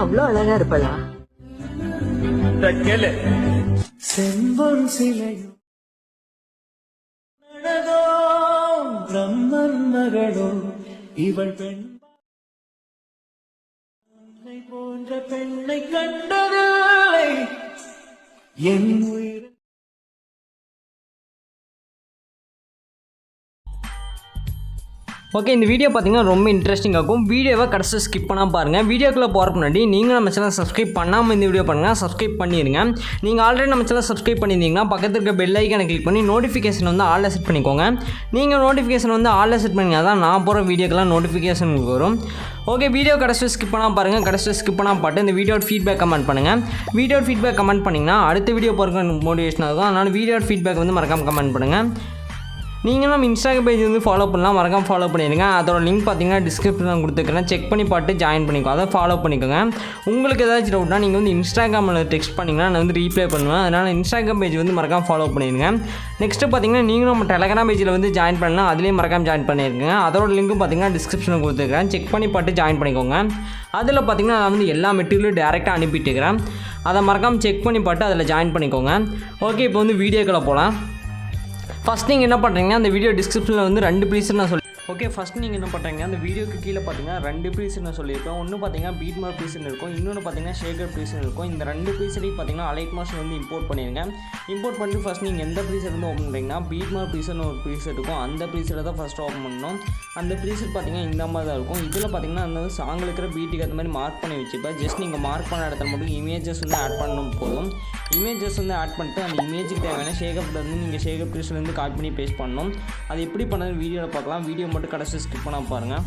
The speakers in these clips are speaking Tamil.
அவ்வளவு அழகா இருப்பலா? செம்பொன் சிலையோ அழகோ பிரம்மன் மகளோ இவள் பெண் போன்ற பெண்ணை கண்டதில்லை என் உயிர். ஓகே, இந்த வீடியோ பார்த்தீங்கன்னா ரொம்ப இன்ட்ரெஸ்டிங்காக இருக்கும். வீடியோவை கடைசி ஸ்கிப் பண்ணால் பாருங்கள். வீடியோக்குள்ளே போகிறக்கு முன்னாடி நீங்கள் நம்ம சேனல் சப்ஸ்கிரைப் பண்ணாமல் இந்த வீடியோ பண்ணுங்கள், சப்ஸ்கிரைப் பண்ணிடுங்க. நீங்கள் ஆல்ரெடி நம்ம சேனல் சப்ஸ்கிரைப் பண்ணியிருந்தீங்கன்னா பக்கத்தில் இருக்க பெல் ஐக்கானை கிளிக் பண்ணி நோட்டிஃபிகேஷன் வந்து ஆல்ல செட் பண்ணிக்கோங்க. நீங்கள் நோட்டிஃபிகேஷன் வந்து ஆல்ல செட் பண்ணிங்கன்னா தான் நான் போகிற வீடியோக்கெல்லாம் நோட்டிஃபிகேஷன் வரும். ஓகே, வீடியோ கடைசி ஸ்கிப் பண்ணால் பாருங்கள். கடைசி ஸ்கிப் பண்ணால் பாட்டு இந்த வீடியோட ஃபீட்பேக் கமெண்ட் பண்ணுங்கள். வீடியோட ஃபீட்பேக் கமெண்ட் பண்ணிங்கன்னா அடுத்த வீடியோ போகிறக்கு மோட்டிவேஷனாக இருக்கும். அதனால் வீடியோட ஃபீட்பேக் வந்து மறக்காமல் கமெண்ட் பண்ணுங்கள். நீங்கள் நம்ம இன்ஸ்டாகிராம் பேஜ் வந்து ஃபாலோ பண்ணலாம், மறக்காம ஃபாலோ பண்ணிடுங்க. அதோட லிங்க் பார்த்தீங்கன்னா டிஸ்கிரிப்ஷனில் கொடுத்துருக்கேன், செக் பண்ணி பார்த்து ஜாயின் பண்ணிக்கோ, அதை ஃபாலோ பண்ணிக்கோங்க. உங்களுக்கு ஏதாச்சும் டவுட்னா நீங்கள் வந்து இன்ஸ்டாகிராமில் டெக்ஸ்ட் பண்ணிங்கன்னா நான் வந்து ரீப்ளை பண்ணுவேன். அதனால் இன்ஸ்டாகிராம் பேஜ் வந்து மறக்காம ஃபாலோ பண்ணிடுங்க. நெக்ஸ்ட்டு பார்த்தீங்கன்னா நீங்களும் நம்ம டெலகிராம் பேஜில் வந்து ஜாயின் பண்ணலாம், அதுலேயும் மறக்காம ஜாயின் பண்ணியிருக்கேன். அதோட லிங்க்கும் பார்த்தீங்கன்னா டிஸ்கிரிப்ஷனில் கொடுத்துருக்கேன், செக் பண்ணி பார்த்து ஜாயின் பண்ணிக்கோங்க. அதில் பார்த்தீங்கன்னா நான் வந்து எல்லா மெட்டீரியலும் டேரெக்டாக அனுப்பிட்டுருக்கிறேன், அதை மறக்காமல் செக் பண்ணி பார்த்து அதில் ஜாயின் பண்ணிக்கோங்க. ஓகே, இப்போ வந்து வீடியோக்குள்ளே போகலாம். ஃபஸ்ட் நீங்கள் என்ன பண்ணுறீங்கன்னா அந்த வீடியோ டிஸ்கிரிப்ஷனில் வந்து 2 ப்ளீஸ் நான் ஓகே, ஃபஸ்ட் நீங்கள் என்ன பண்ணுறீங்க, அந்த வீடியோக்கு கீழே பார்த்தீங்கன்னா 2 ப்ளீஸ் நான் சொல்லியிருப்பேன். ஒன்று பார்த்தீங்கன்னா பீட் மார்க் ப்ளீஸ்னு இருக்கும், இன்னொன்று பார்த்தீங்கன்னா ஷேக்கர் ப்ளீஸ்னு இருக்கும். இந்த 2 ப்ளீஸ்லையும் பார்த்தீங்கன்னா அலைட் மார்க்ஸ் வந்து இம்போர்ட் பண்ணிடுங்க. இம்போர்ட் பண்ணிட்டு ஃபஸ்ட் நீங்கள் எந்த ப்ளீஸர் வந்து ஓப்பன் பண்ணுறீங்கன்னா பீட் மார்க் ப்ளீஸ்னு ஒரு ப்ளீஸ் இருக்கும், அந்த ப்ளீஸில் தான் ஃபஸ்ட்டு ஓப்பன் பண்ணணும். அந்த ப்ளீஸர் பார்த்தீங்கன்னா இந்த மாதிரி தான் இருக்கும். இதில் பார்த்தீங்கன்னா அந்த சாங்கில் இருக்கிற பீட்டுக்கு அந்த மாதிரி மார்க் பண்ணி வச்சுப்பேன். ஜஸ்ட் நீங்கள் மார்க் பண்ண இடத்துல மட்டும் இமேஜஸ் வந்து ஆட் பண்ணணும் போதும். இமேஜஸ் வந்து ஆட் பண்ணிட்டு அந்த இமேஜுக்கு தேவையான ஷேக்கப் வந்து நீங்கள் ஷேக்கப் ப்ளீஸ்லேருந்து காப்பி பண்ணி பேஸ்ட் பண்ணணும். அது எப்படி பண்ணது வீடியோவில் பார்க்கலாம். வீடியோ மட்டும் கடைசி ஸ்கிப் பண்ண பாருங்கள்.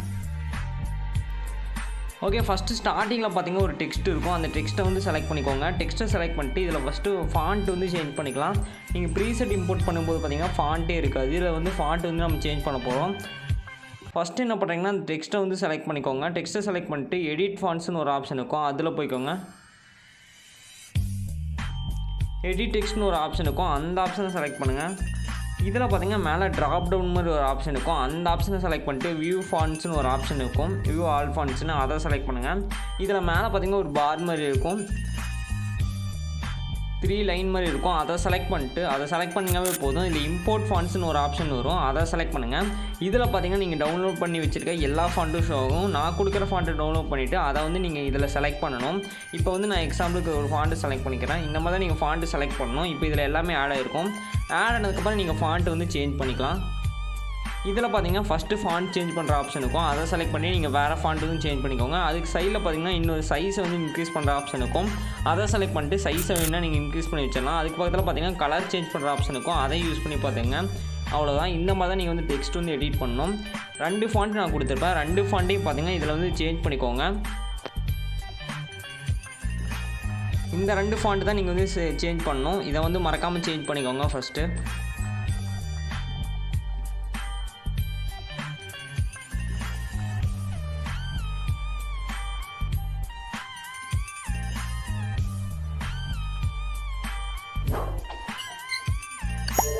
ஓகே, ஃபஸ்ட்டு ஸ்டார்டிங்கில் பார்த்தீங்கன்னா ஒரு டெக்ஸ்ட் இருக்கும், அந்த டெக்ஸ்ட்டை வந்து செலக்ட் பண்ணிக்கோங்க. டெக்ஸ்ட்டை செலக்ட் பண்ணிட்டு இதில் ஃபஸ்ட்டு ஃபாண்ட் வந்து சேஞ்ச் பண்ணிக்கலாம். நீங்கள் ப்ரீசெட் இம்போர்ட் பண்ணும்போது பார்த்தீங்கன்னா ஃபாண்ட்டே இருக்காது, இதில் வந்து ஃபாண்ட் வந்து நம்ம சேஞ்ச் பண்ண போகிறோம். ஃபஸ்ட்டு என்ன பண்ணுறீங்கன்னா அந்த டெக்ஸ்ட்டை வந்து செலக்ட் பண்ணிக்கோங்க. டெக்ஸ்ட்டை செலக்ட் பண்ணிட்டு எடிட் ஃபாண்ட்ஸ்னு ஒரு ஆப்ஷன் இருக்கும், அதில் போய்க்கோங்க. எடிட் டெக்ஸ்ட்னு ஒரு ஆப்ஷன் இருக்கும், அந்த ஆப்ஷனை செலக்ட் பண்ணுங்கள். இதில் பார்த்தீங்கன்னா மேலே ட்ராப் டவுன் மாதிரி ஒரு ஆப்ஷன் இருக்கும், அந்த ஆப்ஷனை செலக்ட் பண்ணிட்டு வியூ ஃபாண்ட்ஸ்னு ஒரு ஆப்ஷன் இருக்கும், வியூ ஆல் ஃபாண்ட்ஸ்னு அதை செலக்ட் பண்ணுங்கள். இதில் மேலே பார்த்தீங்கன்னா ஒரு பார் மாதிரி இருக்கும், 3 லைன் மாதிரி இருக்கும், அதை செலக்ட் பண்ணிட்டு அதை செலக்ட் பண்ணிங்கவே போதும். இதில் இம்போர்ட் ஃபாண்ட்ஸ்னு ஒரு ஆப்ஷன் வரும், அதை செலக்ட் பண்ணுங்கள். இதில் பார்த்தீங்கன்னா நீங்கள் டவுன்லோட் பண்ணி வச்சுருக்க எல்லா ஃபாண்ட்டும் ஷோ ஆகும். நான் கொடுக்குற ஃபாண்ட்டை டவுன்லோட் பண்ணிவிட்டு அதை வந்து நீங்கள் இதில் செலக்ட் பண்ணணும். இப்போ வந்து நான் எக்ஸாம்பிளுக்கு ஒரு ஃபாண்ட்டு செலக்ட் பண்ணிக்கிறேன். இந்த மாதிரி தான் நீங்கள் ஃபாண்ட்டு செலக்ட் பண்ணணும். இப்போ இதில் எல்லாமே ஆட் ஆகிருக்கும். ஆட் ஆனதுக்கப்புறம் நீங்கள் ஃபாண்ட்டு வந்து சேஞ்ச் பண்ணிக்கலாம். இதில் பார்த்தீங்கன்னா ஃபஸ்ட்டு ஃபாண்ட் சேஞ்ச் பண்ணுற ஆப்ஷன் இருக்கும், அதை செலக்ட் பண்ணி நீங்கள் வேறு ஃபாண்ட் வந்து சேஞ்ச் பண்ணிக்கோங்க. அதுக்கு சைடில் பார்த்தீங்கன்னா இன்னொரு சைஸை வந்து இன்க்ரீஸ் பண்ணுற ஆப்ஷன் இருக்கும், அதை செலக்ட் பண்ணிட்டு சைஸை வேணால் நீங்கள் இன்க்ரீஸ் பண்ணி வச்சிடலாம். அதுக்கு பக்கத்தில் பார்த்தீங்கன்னா கலர் சேஞ்ச் பண்ணுற ஆப்ஷன் இருக்கும், அதை யூஸ் பண்ணி பார்த்துங்க. அவ்வளோதான். இந்த மாதிரி தான் நீங்கள் வந்து டெக்ஸ்ட் வந்து எடிட் பண்ணணும். 2 ஃபாண்ட் நான் கொடுத்துருப்பேன், 2 ஃபாண்ட்டையும் பார்த்தீங்கன்னா இதில் வந்து சேஞ்ச் பண்ணிக்கோங்க. இந்த 2 ஃபாண்ட் தான் நீங்கள் வந்து சேஞ்ச் பண்ணணும். இதை வந்து மறக்காமல் சேஞ்ச் பண்ணிக்கோங்க ஃபஸ்ட்டு.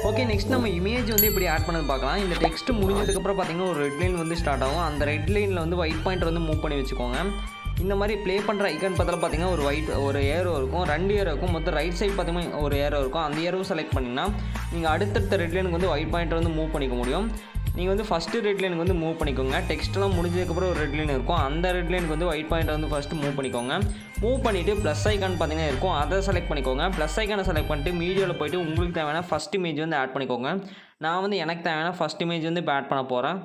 ஓகே, நெக்ஸ்ட் நம்ம இமேஜ் வந்து இப்படி ஆட் பண்ணது பார்க்கலாம். இந்த டெக்ஸ்ட் முடிஞ்சதுக்கப்புறம் பார்த்தீங்கன்னா ஒரு ரெட் லைன் வந்து ஸ்டார்ட் ஆகும். அந்த ரெட் லைனில் வந்து ஒயிட் பாயிண்ட் வந்து மூவ் பண்ணி வச்சுக்கோங்க. இந்த மாதிரி ப்ளே பண்ணுற ஐக்கான் பார்த்தீங்கன்னா ஒரு ஏரோ இருக்கும், 2 ஏரோ இருக்கும். மொத்தம் ரைட் சைட் பார்த்தீங்கன்னா ஒரு ஏரோ இருக்கும். அந்த ஏரோ செலக்ட் பண்ணிங்கன்னா நீங்கள் அடுத்தடுத்த ரெட் லைனுக்கு வந்து ஒயிட் பாயிண்ட் வந்து மூவ் பண்ணிக்க முடியும். நீங்கள் வந்து ஃபஸ்ட்டு ரெட் லைனுக்கு வந்து மூவ் பண்ணிக்கோங்க. டெக்ஸ்ட்லாம் முடிஞ்சதுக்கப்புறம் ஒரு ரெட் லைன் இருக்கும், அந்த ரெட் லைனுக்கு வந்து ஒயிட் பாயிண்ட் வந்து ஃபஸ்ட்டு மூவ் பண்ணிக்கோங்க. மூவ் பண்ணிவிட்டு ப்ளஸ் ஐக்கான் பார்த்தீங்கன்னா இருக்கும், அதை செலக்ட் பண்ணிக்கோங்க. ப்ளஸ் ஐக்கானை செலக்ட் பண்ணிட்டு மீடியோவில் போய்ட்டு உங்களுக்கு தேவையான ஃபஸ்ட் இமேஜ் வந்து ஆட் பண்ணிக்கோங்க. நான் வந்து எனக்கு தேவையான ஃபஸ்ட் இமேஜ் வந்து இப்போ ஆட் பண்ண போகிறேன்.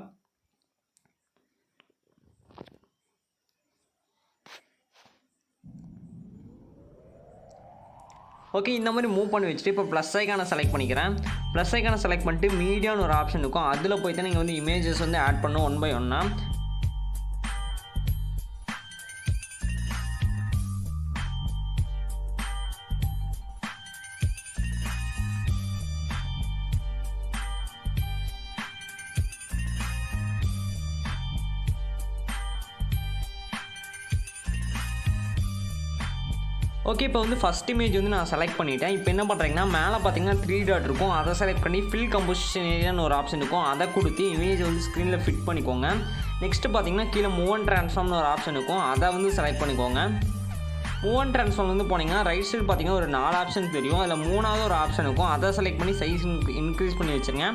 ஓகே, இந்த மாதிரி மூவ் பண்ணி வச்சுட்டு இப்போ ப்ளஸ் ஐக்கானை செலக்ட் பண்ணிக்கிறேன். ப்ளஸ் ஐக்கானை செலக்ட் பண்ணிட்டு மீடியான்னு ஒரு ஆப்ஷன் இருக்கும், அதில் போய்ட்டு நீங்கள் வந்து இமேஜஸ் வந்து ஆட் பண்ணணும் 1 by 1. ஓகே, இப்போ வந்து ஃபஸ்ட் இமேஜ் வந்து நான் செலக்ட் பண்ணிவிட்டேன். இப்போ என்ன பண்ணுறீங்கன்னா மேலே பார்த்தீங்கன்னா 3 டாட் இருக்கும், அதை செலக்ட் பண்ணி ஃபில் கம்போசிஷன் ஏரியான்னு ஒரு ஆப்ஷன் இருக்கும், அதை கொடுத்து இமேஜ் வந்து ஸ்க்ரீனில் ஃபிட் பண்ணிக்கோங்க. நெக்ஸ்ட்டு பார்த்தீங்கன்னா கீழே மூவ் அண்ட் ட்ரான்ஸ்ஃபார்ம்னு ஒரு ஆப்ஷன் இருக்கும், அதை வந்து செலக்ட் பண்ணிக்கோங்க. மூவ் அண்ட் ட்ரான்ஸ்ஃபார்ம் வந்து போனீங்கன்னா ரைட் சைடு பார்த்தீங்கன்னா ஒரு 4 ஆப்ஷன் தெரியும். அதில் 3வது ஒரு ஆப்ஷன் இருக்கும். அதை செலக்ட் பண்ணி சைஸ் இன்க்ரீஸ் பண்ணி வச்சுருங்க.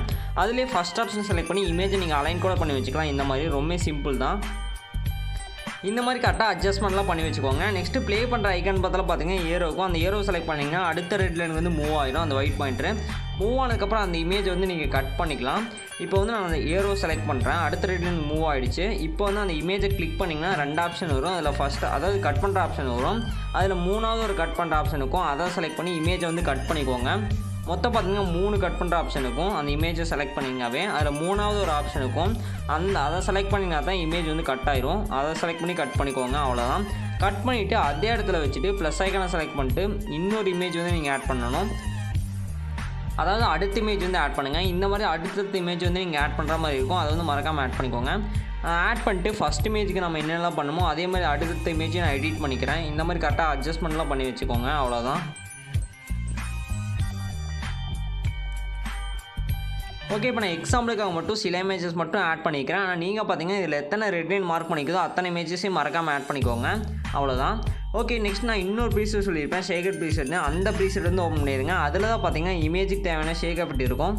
அதிலே ஃபஸ்ட் ஆப்ஷன் செலக்ட் பண்ணி இமேஜை நீங்கள் அலைன் கூட பண்ணி வச்சுக்கலாம். இந்த மாதிரி ரொம்ப சிம்பிள் தான். இந்த மாதிரி கரெக்டாக அட்ஜஸ்ட்மெண்ட்லாம் பண்ணி வச்சுக்கோங்க. நெக்ஸ்ட்டு ப்ளே பண்ணுற ஐக்கான் பார்த்தாலும் பார்த்தீங்கன்னா ஏரோ இருக்கும். அந்த ஏரோ செலக்ட் பண்ணிங்கன்னா அடுத்த ரெட் லைன் வந்து மூவ் ஆகிடும். அந்த ஒயிட் பாயிண்ட்டு மூவ் ஆனதுக்கப்புறம் அந்த இமேஜை வந்து நீங்கள் கட் பண்ணிக்கலாம். இப்போ வந்து நான் அந்த ஏரோ செலக்ட் பண்ணுறேன். அடுத்த ரெட் லைன் மூவ் ஆகிடுச்சு. இப்போ வந்து அந்த இமேஜை கிளிக் பண்ணிங்கன்னா 2 ஆப்ஷன் வரும். அதில் ஃபஸ்ட்டு அதாவது கட் பண்ணுற ஆப்ஷன் வரும். அதில் 3வது ஒரு கட் பண்ணுற ஆப்ஷன் இருக்கும். அதை செலக்ட் பண்ணி இமேஜை வந்து கட் பண்ணிக்கோங்க. மொத்தம் பார்த்தீங்கன்னா 3 கட் பண்ணுற ஆப்ஷன் இருக்கும். அந்த இமேஜை செலக்ட் பண்ணிங்கனாவே அதில் 3வது ஒரு ஆப்ஷன் இருக்கும். அதை செலக்ட் பண்ணிங்கன்னா தான் இமேஜ் வந்து கட் ஆயிரும். அதை செலக்ட் பண்ணி கட் பண்ணிக்கோங்க. அவ்வளோதான். கட் பண்ணிவிட்டு அதே இடத்துல வச்சுட்டு ப்ளஸ் ஐக்கானை செலக்ட் பண்ணிட்டு இன்னொரு இமேஜ் வந்து நீங்கள் ஆட் பண்ணணும். அதாவது அடுத்த இமேஜ் வந்து ஆட் பண்ணுங்கள். இந்த மாதிரி அடுத்த இமேஜ் வந்து நீங்கள் ஆட் பண்ணுற மாதிரி இருக்கும். அதை வந்து மறக்காமல் ஆட் பண்ணிக்கோங்க. ஆட் பண்ணிட்டு ஃபஸ்ட் இமேஜுக்கு நம்ம என்னென்னலாம் பண்ணுமோ அதே மாதிரி அடுத்த இமேஜை நான் எடிட் பண்ணிக்கிறேன். இந்த மாதிரி கரெக்டாக அட்ஜஸ்ட்மெண்ட்லாம் பண்ணி வச்சுக்கோங்க. அவ்வளோதான். ஓகே, இப்போ நான் எக்ஸாம்பிளுக்காக மட்டும் சில இமேஜஸ் மட்டும் ஆட் பண்ணிக்கிறேன். ஆனால் நீங்கள் பார்த்தீங்கன்னா இதில் எத்தனை ரெட் லைன் மார்க் பண்ணிக்குதோ அத்தனை இமேஜஸையும் மறக்காமல் ஆட் பண்ணிக்கோங்க. அவ்வளோதான். ஓகே, நெக்ஸ்ட் நான் இன்னொரு ப்ரீசெட் சொல்லியிருப்பேன், ஷேகர் ப்ரீசெட்னு. அந்த ப்ரீசெட் வந்து ஓப்பன் பண்ணிடுங்க. அதில் தான் பார்த்தீங்கன்னா இமேஜுக்கு தேவையான ஷேக் எஃபெக்ட் இருக்கும்.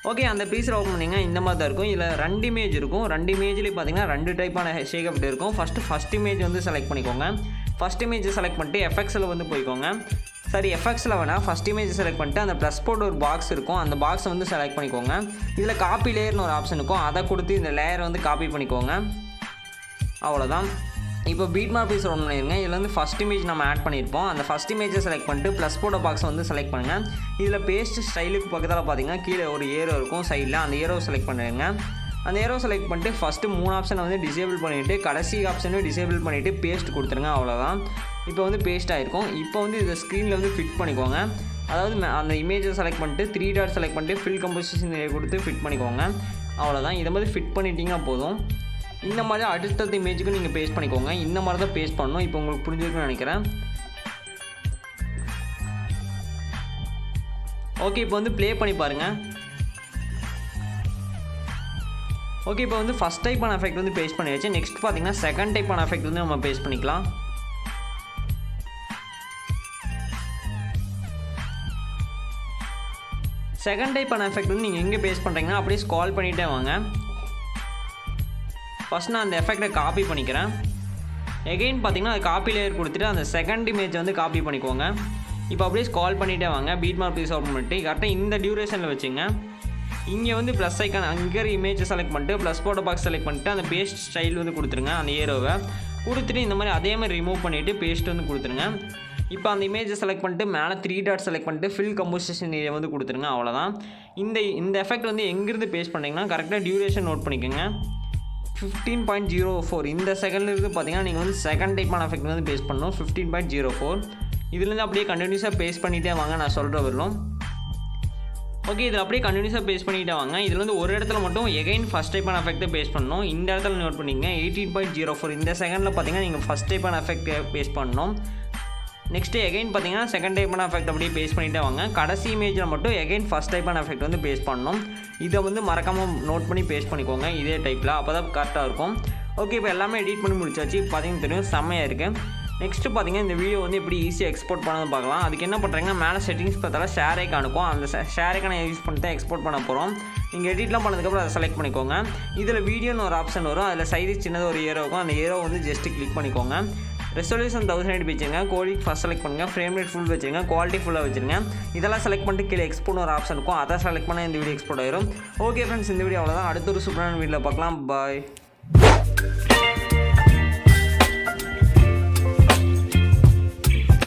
ஓகே, அந்த ப்ரீசெட் ஓப்பன் பண்ணிங்கன்னா இந்த மாதிரி தான் இருக்கும். இதில் 2 இமேஜ் இருக்கும். 2 இமேஜ்லேயும் பார்த்தீங்கன்னா 2 டைப்பான ஷேக் எஃபெக்ட் இருக்கும். ஃபஸ்ட் இமேஜ் வந்து செலக்ட் பண்ணிக்கோங்க. ஃபஸ்ட் இமேஜை செலக்ட் பண்ணிட்டு எஃபெக்ட்ஸில் வந்து போய்க்கோங்க. சரி, எஃபெக்ட்ஸில் வேணால் ஃபஸ்ட் இமேஜ் செலக்ட் பண்ணிட்டு அந்த ப்ளஸ் போர்டு ஒரு பாக்ஸ் இருக்கும். அந்த பாக்ஸை வந்து செலக்ட் பண்ணிக்கோங்க. இதில் காப்பி லேயர்னு ஒரு ஆப்ஷன் இருக்கும். அதை கொடுத்து இந்த லேயரை வந்து காப்பி பண்ணிக்கோங்க. அவ்வளோதான். இப்போ பீட் மார்க் பீஸ் ஒன்று பண்ணிடுங்க. இதில் வந்து ஃபஸ்ட் இமேஜ் நம்ம ஆட் பண்ணியிருப்போம். அந்த ஃபஸ்ட் இமேஜை செலக்ட் பண்ணிட்டு ப்ளஸ் போர்டு பாக்ஸை வந்து செலக்ட் பண்ணுங்கள். இதில் பேஸ்ட் ஸ்டைலுக்கு பக்கத்தில் பார்த்தீங்கன்னா கீழே ஒரு ஏரோ இருக்கும் சைடில். அந்த ஏரோவை செலக்ட் பண்ணிடுங்க. அந்த ஏரோ செலக்ட் பண்ணிட்டு ஃபஸ்ட்டு 3 ஆப்ஷனை வந்து டிசேபிள் பண்ணிவிட்டு கடைசி ஆப்ஷனையும் டிசேபிள் பண்ணிவிட்டு பேஸ்ட் கொடுத்துருங்க. அவ்வளோதான். இப்போ வந்து பேஸ்ட் ஆகிருக்கும். இப்போ வந்து இதை ஸ்க்ரீனில் வந்து ஃபிட் பண்ணிக்கோங்க. அதாவது அந்த இமேஜை செலக்ட் பண்ணிட்டு 3 டாட் செலக்ட் பண்ணிட்டு ஃபில் கம்போசிஷன் கொடுத்து ஃபிட் பண்ணிக்கோங்க. அவ்வளோதான். இதை மாதிரி ஃபிட் பண்ணிட்டீங்கன்னா போதும். இந்த மாதிரி அடுத்தடுத்த இமேஜுக்கு நீங்கள் பேஸ்ட் பண்ணிக்கோங்க. இந்த மாதிரி தான் பேஸ்ட் பண்ணணும். இப்போ உங்களுக்கு புரிஞ்சிருக்குன்னு நினைக்கிறேன். ஓகே, இப்போ வந்து ப்ளே பண்ணி பாருங்கள். ஓகே, இப்போ வந்து ஃபஸ்ட் டைப்பான எஃபெக்ட் வந்து பேஸ்ட் பண்ணியாச்சு. நெக்ஸ்ட் பார்த்தீங்கன்னா செகண்ட் டைப்பான எஃபெக்ட் வந்து நம்ம பேஸ்ட் பண்ணிக்கலாம். செகண்ட் டைப்பான எஃபெக்ட் வந்து நீங்கள் எங்கே பேஸ்ட் பண்ணுறீங்கன்னா அப்படியே ஸ்க்ரால் பண்ணிகிட்டே வாங்க. ஃபஸ்ட் நான் அந்த எஃபெக்டை காப்பி பண்ணிக்கிறேன். எகெயின் பார்த்தீங்கன்னா அது காப்பி லேயர் கொடுத்துட்டு அந்த செகண்ட் இமேஜை வந்து காப்பி பண்ணிக்கோங்க. இப்போ அப்படியே ஸ்க்ரால் பண்ணிகிட்டே வாங்க. பீட் மார்க் பீஸ் ஓப்பன் பண்ணிட்டு கரெக்டாக இந்த டியூரேஷனில் வச்சுங்க. இங்கே வந்து ப்ளஸ் ஐக்கான் அங்கே இமேஜை செலக்ட் பண்ணிட்டு ப்ளஸ் போர்டு பாக்ஸ் செலக்ட் பண்ணிட்டு அந்த பேஸ்ட் ஸ்டைல் வந்து கொடுத்துருங்க. அந்த ஏரோவை கொடுத்துட்டு இந்த மாதிரி அதே மாதிரி ரிமூவ் பண்ணிவிட்டு பேஸ்ட் வந்து கொடுத்துருங்க. இப்போ அந்த இமேஜை செலக்ட் பண்ணிட்டு மேலே 3 டாட் செலக்ட் பண்ணிட்டு ஃபில் கம்போசிஷன் ஏரியா வந்து கொடுத்துருங்க. அவ்வளோதான். இந்த எஃபெக்ட் வந்து எங்கேருந்து பேஸ்ட் பண்ணிங்கன்னா கரெக்டாக டியூரேஷன் நோட் பண்ணிக்கோங்க. 15.04 இந்த செகண்ட்லேருந்து பார்த்தீங்கன்னா நீங்கள் வந்து செகண்ட் டைப்பான எஃபெக்ட் வந்து பேஸ்ட் பண்ணணும். 15.04 இதுலேருந்து அப்படியே கண்டினியூஸாக பேஸ்ட் பண்ணிகிட்டே வாங்க. நான் சொல்கிற வரலும் ஓகே, இதில் அப்படியே கண்டினியூஸாக பேஸ்ட் பண்ணிகிட்டே வாங்க. இதில் வந்து ஒரு இடத்துல மட்டும் எகைன் ஃபஸ்ட் டைப்பான எஃபெக்ட்டை பேஸ்ட் பண்ணணும். இந்த இடத்துல நோட் பண்ணிங்க 18.04 இந்த செகண்டில் பார்த்தீங்கன்னா நீங்கள் ஃபஸ்ட் டைப்பான எஃபெக்ட் பேஸ்ட் பண்ணணும். நெக்ஸ்ட்டு எகைன் பார்த்தீங்கன்னா செகண்ட் டைப்பான எஃபெக்ட் அப்படியே பேஸ்ட் பண்ணிகிட்டே வாங்க. கடைசி இமேஜில் மட்டும் எகைன் ஃபஸ்ட் டைப்பான எஃபெக்ட் வந்து பேஸ்ட் பண்ணணும். இதை வந்து மறக்காமல் நோட் பண்ணி பேஸ்ட் பண்ணிக்கோங்க இதே டைப்பில். அப்போ தான் கரெக்டாக இருக்கும். ஓகே, இப்போ எல்லாமே எடிட் பண்ணி முடிச்சாச்சு. பார்த்தீங்கன்னா தெரியும் செம்மையாக இருக்குது. நெக்ஸ்ட்டு பார்த்தீங்கன்னா இந்த வீடியோ வந்து எப்படி ஈஸியாக எக்ஸ்போர்ட் பண்ணது பார்க்கலாம். அதுக்கு என்ன பண்ணுறீங்கன்னா மேலே செட்டிங்ஸ் பார்த்தால ஷேர் ஐக்கான் இருக்கும். அந்த ஷேர் ஐக்கானை யூஸ் பண்ணி தான் எக்ஸ்போர்ட் பண்ண போகிறோம். நீங்கள் எடிட்லாம் பண்ணதுக்கப்புறம் அதை செலக்ட் பண்ணிக்கோங்க. இதில் வீடியோன்னு ஒரு ஆப்ஷன் வரும். அதில் சைஸ் சின்னதாக ஒரு ஏரோ இருக்கும். அந்த ஏரோ வந்து ஜஸ்ட்டு கிளிக் பண்ணிக்கோங்க. ரெசல்யூஷன் 1080 வச்சுருங்க. கோடிக்கு ஃபஸ்ட் செலக்ட் பண்ணுங்கள். ஃப்ரேம் ரேட் ஃபுல் வச்சுருங்க. குவாலிட்டி ஃபுல்லாக வச்சுருங்க. இதெல்லாம் செலக்ட் பண்ணிட்டு கீழே எக்ஸ்போர்ட் ஒரு ஆப்ஷன் இருக்கும். அதை செலக்ட் பண்ணால் இந்த வீடியோ எக்ஸ்போர்ட் ஆயிரும். ஓகே ஃப்ரெண்ட்ஸ், இந்த வீடியோ அவ்வளோதான். அடுத்த ஒரு சூப்பரான வீடியோவில் பார்க்கலாம். பாய்.